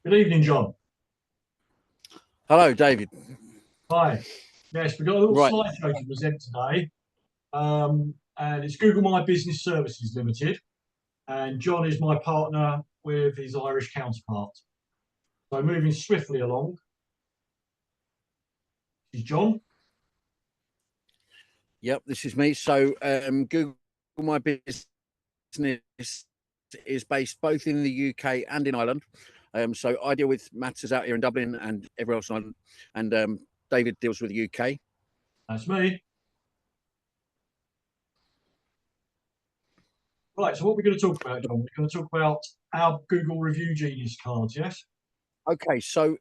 Good evening, John. Hello, David. Hi. Yes, we've got a little Right. slideshow to present today, and it's Google My Business Services Limited, and John is my partner with his Irish counterpart. So moving swiftly along, this is John. Yep, this is me. So, Google My Business is based both in the UK and in Ireland. So I deal with matters out here in Dublin and everywhere else in Ireland, and David deals with the UK. That's me. Right, so what we're going to talk about, John, we're going to talk about our Google Review Genius cards, yes? Okay, so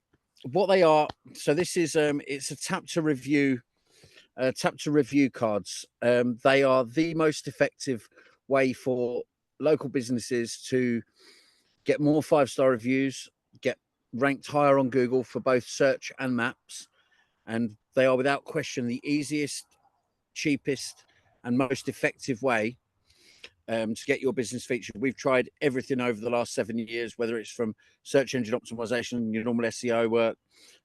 what they are? So this is it's a tap to review cards. They are the most effective way for local businesses to get more 5-star reviews, get ranked higher on Google for both search and maps. And they are without question the easiest, cheapest, and most effective way to get your business featured. We've tried everything over the last 7 years, whether it's from search engine optimization, your normal SEO work,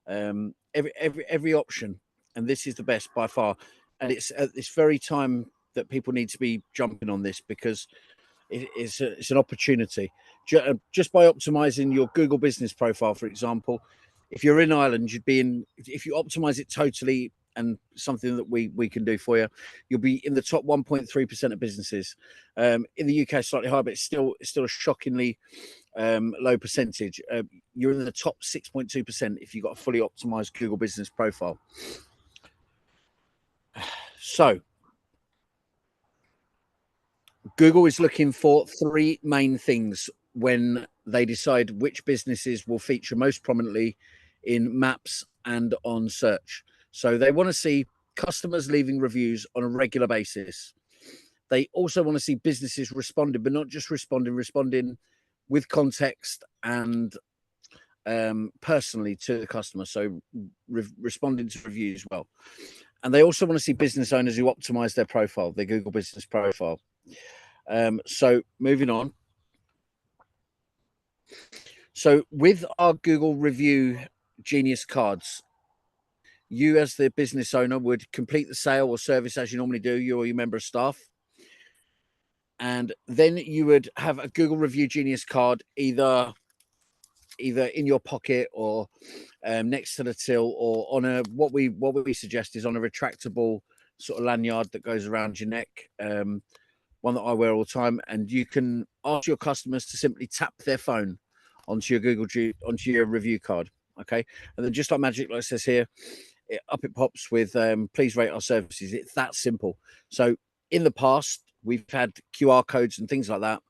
every option. And this is the best by far. And it's at this very time that people need to be jumping on this because it's an opportunity. Just by optimizing your Google business profile, for example, if you're in Ireland, you'd be in, if you optimize it totally, and something that we can do for you, you'll be in the top 1.3% of businesses. In the UK, slightly higher, but it's still a shockingly low percentage. You're in the top 6.2% if you've got a fully optimized Google business profile. So Google is looking for three main things when they decide which businesses will feature most prominently in maps and on search. So they want to see customers leaving reviews on a regular basis. They also want to see businesses responding, but not just responding with context and personally to the customer. So responding to reviews well. And they also want to see business owners who optimize their profile, their Google business profile. So moving on. So with our Google Review Genius cards, you as the business owner would complete the sale or service as you normally do, you or your member of staff. And then you would have a Google Review Genius card either in your pocket or next to the till, or on a what we suggest is on a retractable sort of lanyard that goes around your neck. One that I wear all the time, and you can ask your customers to simply tap their phone onto your review card. Okay, and then just like magic, like it says here, it pops with please rate our services. It's that simple. So in the past, we've had QR codes and things like that.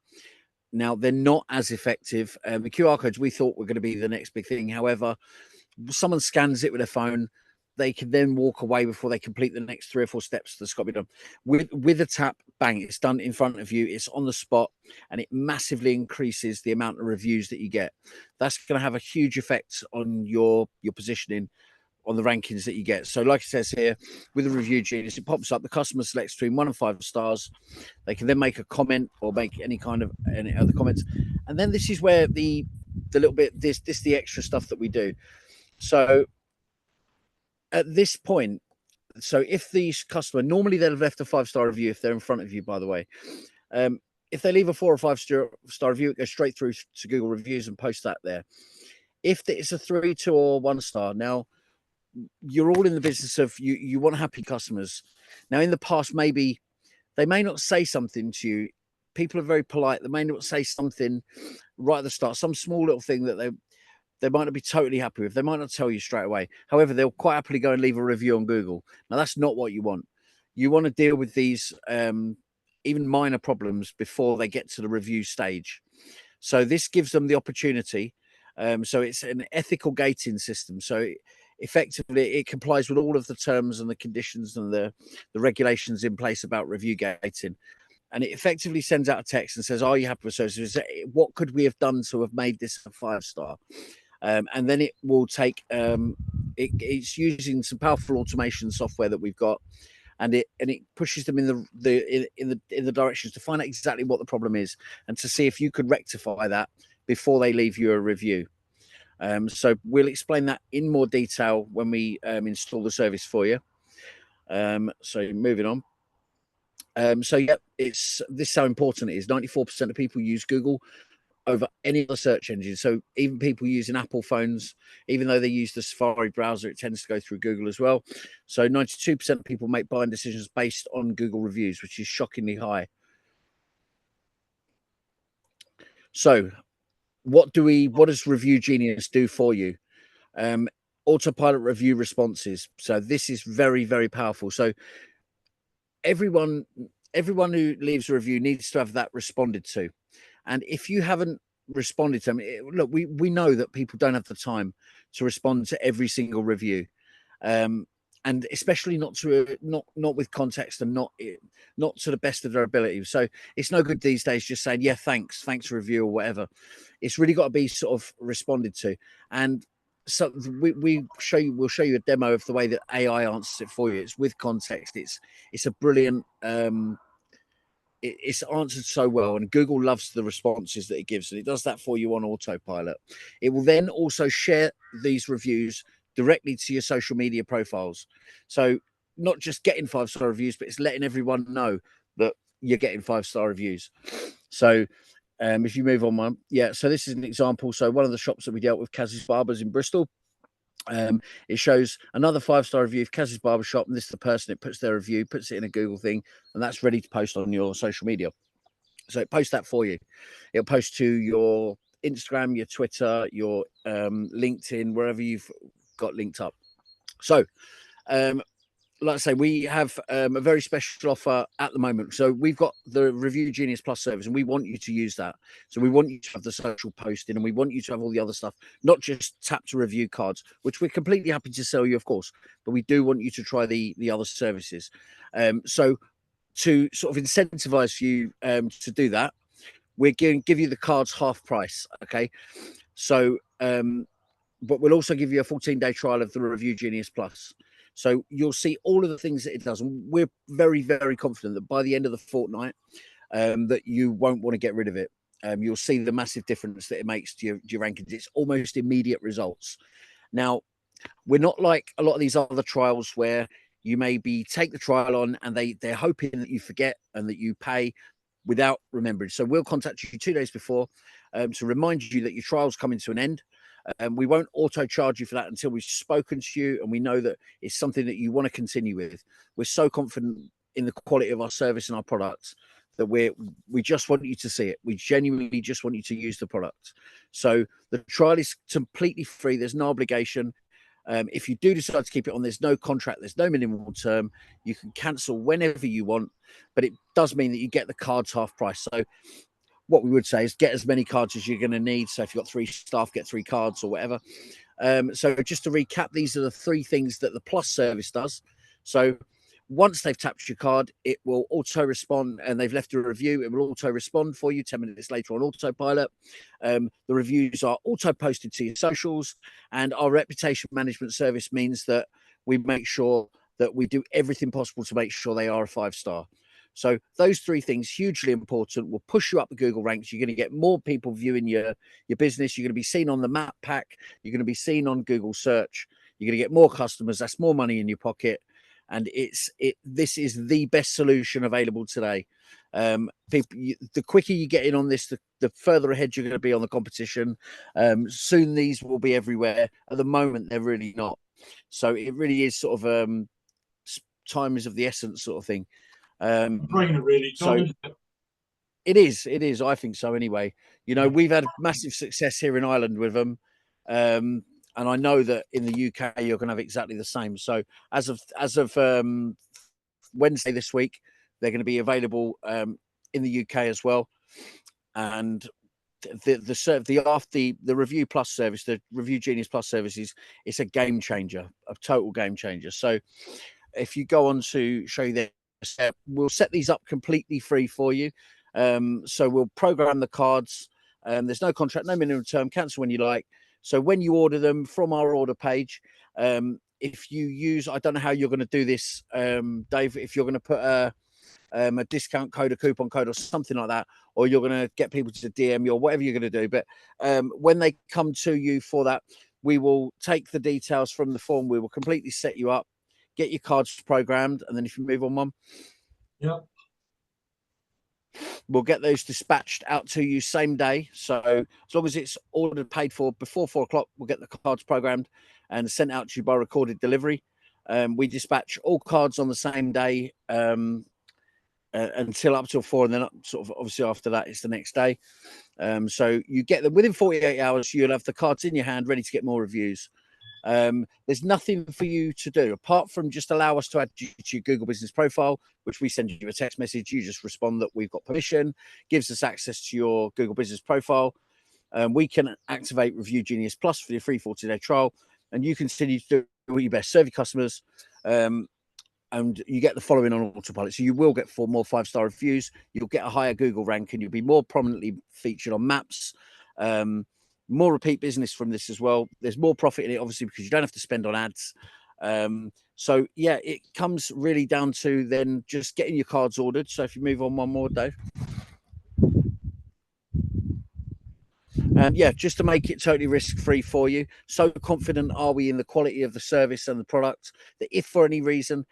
Now they're not as effective. The QR codes we thought were going to be the next big thing. However, someone scans it with their phone, they can then walk away before they complete the next 3 or 4 steps that's got to be done. With a tap, bang, it's done in front of you, it's on the spot, and it massively increases the amount of reviews that you get. That's going to have a huge effect on your positioning, on the rankings that you get. So like it says here, with the Review Genius, it pops up, the customer selects between 1 and 5 stars. They can then make a comment or make any other comments. And then this is where the little bit, this the extra stuff that we do. So at this point, so if the customer, normally they'll have left a 5-star review if they're in front of you, by the way. If they leave a 4 or 5-star review, it goes straight through to Google Reviews and post that there. If it's a 3, 2, or 1 star, now you're all in the business of you want happy customers. Now, in the past, maybe they may not say something to you. People are very polite. They may not say something right at the start, some small little thing that they might not be totally happy with. They might not tell you straight away. However, they'll quite happily go and leave a review on Google. Now, that's not what you want. You want to deal with these even minor problems before they get to the review stage. So this gives them the opportunity. So it's an ethical gating system. So effectively, it complies with all of the terms and the conditions and the regulations in place about review gating. And it effectively sends out a text and says, "Are you happy with services? What could we have done to have made this a 5-star?" And then it will take. It's using some powerful automation software that we've got, and it pushes them in the directions to find out exactly what the problem is and to see if you could rectify that before they leave you a review. So we'll explain that in more detail when we install the service for you. So moving on. So yeah, this is how important it is. 94% of people use Google over any other search engine. So even people using Apple phones, even though they use the Safari browser, it tends to go through Google as well. So 92% of people make buying decisions based on Google reviews, which is shockingly high. So what does Review Genius do for you? Autopilot review responses. So this is very, very powerful. So everyone who leaves a review needs to have that responded to. And if you haven't responded to them, look, we know that people don't have the time to respond to every single review, and especially not with context and not to the best of their ability. So it's no good these days just saying, yeah, thanks for review or whatever. It's really got to be sort of responded to. And so we'll show you a demo of the way that AI answers it for you. It's with context. It's a brilliant. It's answered so well, and Google loves the responses that it gives, and it does that for you on Autopilot. It will then also share these reviews directly to your social media profiles. So not just getting 5-star reviews, but it's letting everyone know that you're getting 5-star reviews. So if you move on one, yeah. So this is an example. So one of the shops that we dealt with, Kaz's Barbers in Bristol. It shows another 5-star review of Kaz's Barbershop, and this is the person that puts their review, puts it in a Google thing, and that's ready to post on your social media. So it posts that for you. It'll post to your Instagram, your Twitter, your LinkedIn, wherever you've got linked up. So like I say, we have a very special offer at the moment. So we've got the Review Genius Plus service, and we want you to use that. So we want you to have the social posting, and we want you to have all the other stuff, not just tap to review cards, which we're completely happy to sell you, of course, but we do want you to try the other services. So to sort of incentivize you to do that, we're going to give you the cards half price. Okay. So, but we'll also give you a 14-day trial of the Review Genius Plus. So you'll see all of the things that it does. And we're very, very confident that by the end of the fortnight, that you won't want to get rid of it. You'll see the massive difference that it makes to your rankings. It's almost immediate results. Now, we're not like a lot of these other trials where you maybe take the trial on and they're hoping that you forget and that you pay without remembering. So we'll contact you 2 days before to remind you that your trial's coming to an end. We won't auto charge you for that until we've spoken to you and we know that it's something that you want to continue with. We're so confident in the quality of our service and our products that we just want you to see it. We genuinely just want you to use the product. So the trial is completely free. There's no obligation. If you do decide to keep it on, there's no contract, there's no minimum term. You can cancel whenever you want, but it does mean that you get the cards half price. So what we would say is get as many cards as you're going to need. So if you've got 3 staff, get 3 cards or whatever. So just to recap, these are the 3 things that the Plus service does. So once they've tapped your card, it will auto respond, and they've left a review. It will auto respond for you 10 minutes later on Autopilot. The reviews are auto posted to your socials, and our reputation management service means that we make sure that we do everything possible to make sure they are a 5-star. So those 3 things, hugely important, will push you up the Google ranks. You're going to get more people viewing your business. You're going to be seen on the map pack. You're going to be seen on Google search. You're going to get more customers. That's more money in your pocket. And this is the best solution available today. The quicker you get in on this, the further ahead you're going to be on the competition. Soon these will be everywhere. At the moment, they're really not. So it really is sort of time is of the essence sort of thing. Brainer, really, John. So it is. I think so anyway. You know, we've had massive success here in Ireland with them. And I know that in the UK you're going to have exactly the same. So as of Wednesday this week, they're going to be available in the UK as well. And the Review Plus service, the Review Genius Plus service it's a game changer, a total game changer. So if you go on to show you this, we'll set these up completely free for you. So we'll program the cards. There's no contract, no minimum term. Cancel when you like. So when you order them from our order page, if you use, I don't know how you're going to do this, Dave, if you're going to put a a discount code, a coupon code, or something like that, or you're going to get people to DM you or whatever you're going to do. But when they come to you for that, we will take the details from the form. We will completely set you up, get your cards programmed, and then if you move on one, we'll get those dispatched out to you same day. So as long as it's ordered, paid for before 4 o'clock, we'll get the cards programmed and sent out to you by recorded delivery. We dispatch all cards on the same day until up till 4, and then sort of obviously after that it's the next day. So you get them within 48 hours. You'll have the cards in your hand, ready to get more reviews. There's nothing for you to do apart from just allow us to add you to your Google business profile, which we send you a text message. You just respond that we've got permission, gives us access to your Google business profile. We can activate Review Genius Plus for your free 40-day trial, and you can continue to do your best, serve your customers, and you get the following on Autopilot. So you will get 4 more 5-star reviews. You'll get a higher Google rank, and you'll be more prominently featured on maps. More repeat business from this as well. There's more profit in it, obviously, because you don't have to spend on ads. So yeah, it comes really down to then just getting your cards ordered. So if you move on one more, Dave. Yeah, just to make it totally risk-free for you. So confident are we in the quality of the service and the product that if for any reason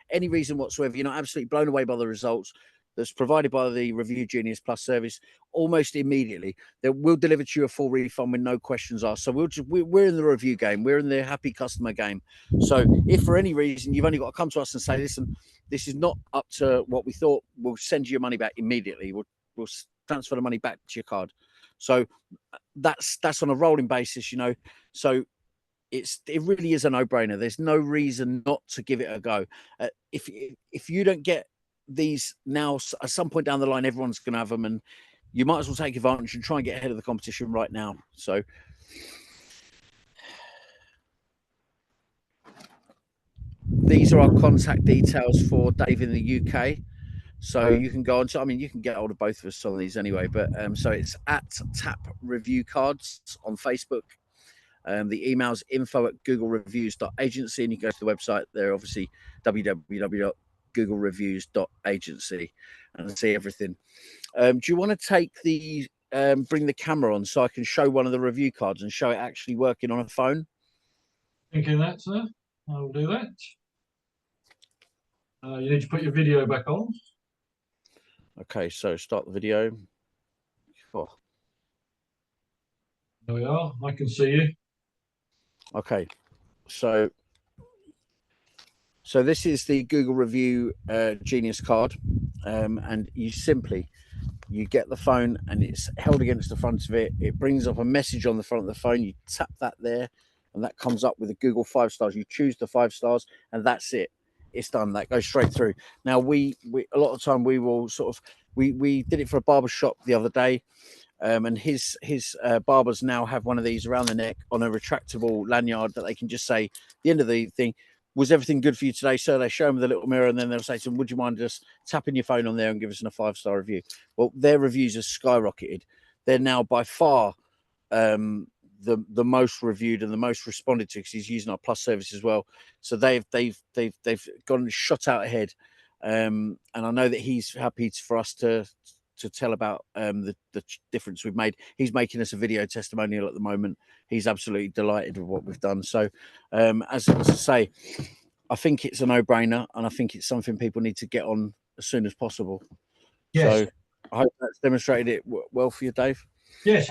whatsoever, you're not absolutely blown away by the results that's provided by the Review Genius Plus service, almost immediately that we'll deliver to you a full refund with no questions asked. So we're in the review game. We're in the happy customer game. So if for any reason you've only got to come to us and say, listen, this is not up to what we thought, we'll send you your money back immediately. We'll transfer the money back to your card. So that's on a rolling basis, you know. So it really is a no-brainer. There's no reason not to give it a go. If you don't get these now, at some point down the line, everyone's going to have them, and you might as well take advantage and try and get ahead of the competition right now. So these are our contact details for Dave in the UK. So you can go on to, I mean, you can get hold of both of us on these anyway, but so it's at Tap Review Cards on Facebook. The email's info@googlereviews.agency, and you go to the website there, obviously www.googlereviews.agency, and see everything. Do you want to take the bring the camera on so I can show one of the review cards and show it actually working on a phone? Thinking that, sir. I will do that. You need to put your video back on. Okay, so start the video. Oh. There we are. I can see you. Okay, so this is the Google Review Genius card, and you get the phone and it's held against the front of it. It brings up a message on the front of the phone. You tap that there, and that comes up with a Google 5 stars. You choose the 5 stars, and that's it. It's done. That goes straight through. Now we a lot of the time we will sort of we did it for a barber shop the other day. And his barbers now have one of these around the neck on a retractable lanyard that they can just say, the end of the thing, was everything good for you today, sir? They show them the little mirror, and then they'll say to them, would you mind just tapping your phone on there and give us a 5-star review? Well, their reviews have skyrocketed. They're now by far the most reviewed and the most responded to, because he's using our Plus service as well. So they've gone shot out ahead. And I know that he's happy for us to tell about the difference we've made. He's making us a video testimonial at the moment. He's absolutely delighted with what we've done. So as I say, I think it's a no-brainer, and I think it's something people need to get on as soon as possible. Yes. So I hope that's demonstrated it well for you, Dave. Yes.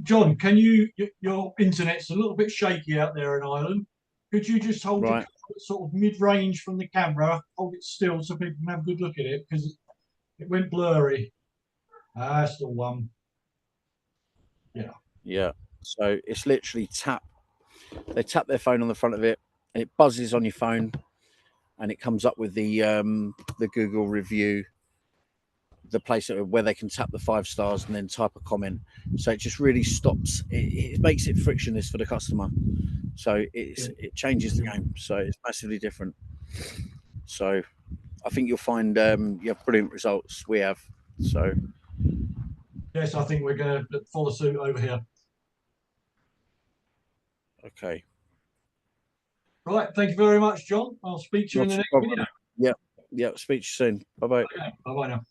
John, can your internet's a little bit shaky out there in Ireland. Could you just hold your sort of mid-range from the camera, hold it still so people can have a good look at it, because it went blurry. That's the one. Yeah. Yeah. So it's literally tap. They tap their phone on the front of it, and it buzzes on your phone, and it comes up with the Google review, the place where they can tap the 5 stars and then type a comment. So it just really stops. It makes it frictionless for the customer. So it changes the game. So it's massively different. So I think you'll find you have brilliant results. We have. So yes, I think we're going to follow suit over here. Okay. Right. Thank you very much, John. I'll speak to you in the next video. Yeah. Yeah, speak to you soon. Bye bye. Okay, bye bye now.